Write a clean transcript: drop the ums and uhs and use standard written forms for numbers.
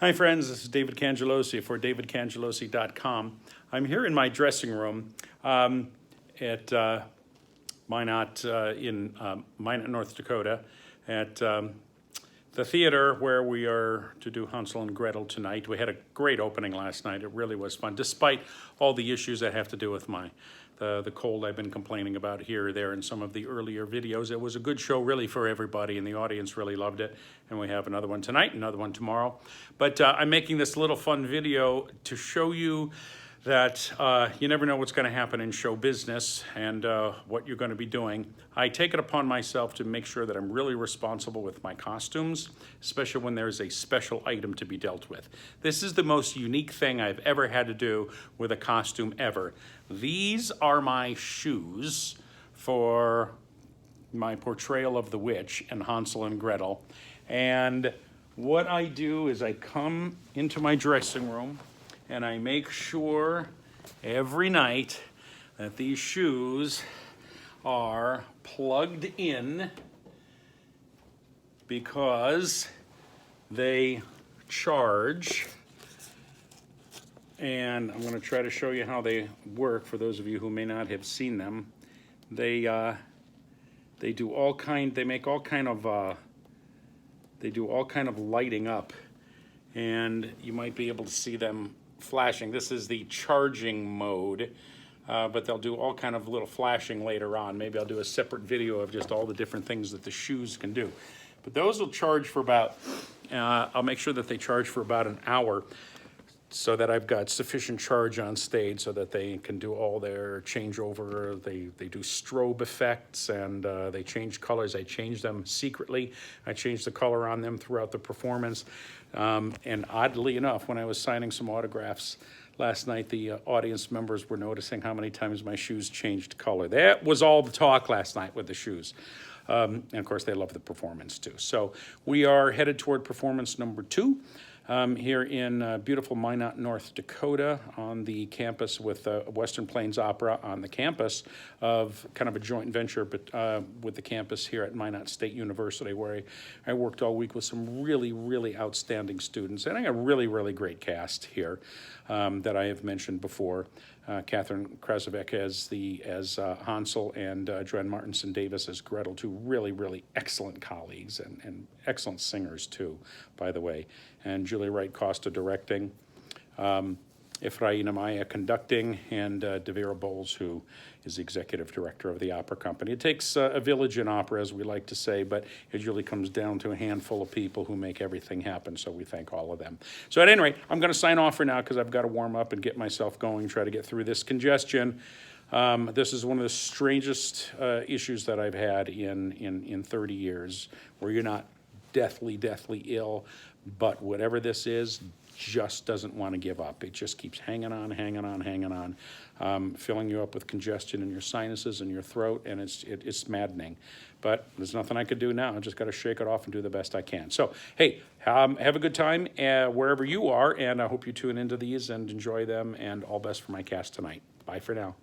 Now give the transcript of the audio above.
Hi friends, this is David Cangelosi for davidcangelosi.com. I'm here in my dressing room at Minot in Minot, North Dakota, at the theater where we are to do Hansel and Gretel tonight. We had a great opening last night. It really was fun, despite all the issues that have to do with the cold I've been complaining about here or there in some of the earlier videos. It was a good show really for everybody, and the audience really loved it. And we have another one tonight, another one tomorrow. But I'm making this little fun video to show you that you never know what's going to happen in show business and what you're going to be doing. I take it upon myself to make sure that I'm really responsible with my costumes, especially when there's a special item to be dealt with. This is the most unique thing I've ever had to do with a costume ever. These are my shoes for my portrayal of the witch and Hansel and Gretel. And what I do is I come into my dressing room and I make sure every night that these shoes are plugged in because they charge. And I'm going to try to show you how they work for those of you who may not have seen them. They do all kind. They make all kind of. They do all kind of lighting up, and you might be able to see them flashing. This is the charging mode, but they'll do all kind of little flashing later on. Maybe I'll do a separate video of just all the different things that the shoes can do. But those will charge for about. I'll make sure that they charge for about an hour, so that I've got sufficient charge on stage so that they can do all their changeover. They do strobe effects, and they change colors. I change them secretly. I change the color on them throughout the performance. And oddly enough, when I was signing some autographs last night, the audience members were noticing how many times my shoes changed color. That was all the talk last night with the shoes. And of course, they love the performance too. So we are headed toward performance number 2. Here in beautiful Minot, North Dakota, on the campus with Western Plains Opera, on the campus of kind of a joint venture, but with the campus here at Minot State University, where I worked all week with some really, really outstanding students, and I got a really, really great cast here that I have mentioned before. Catherine Krasovec as Hansel, and Dren Martinson Davis as Gretel, two really, really excellent colleagues and excellent singers too, by the way. And Julia Wright Costa directing, Efrain Amaya conducting, and Devera Bowles, who is the executive director of the opera company. It takes a village in opera, as we like to say, but it usually comes down to a handful of people who make everything happen, so we thank all of them. So at any rate, I'm going to sign off for now because I've got to warm up and get myself going, try to get through this congestion. This is one of the strangest issues that I've had in 30 years, where you're not deathly ill, but whatever this is, just doesn't want to give up. It just keeps hanging on, filling you up with congestion in your sinuses and your throat, and it's maddening. But there's nothing I could do now. I just got to shake it off and do the best I can. So, hey, have a good time wherever you are, and I hope you tune into these and enjoy them, and all best for my cast tonight. Bye for now.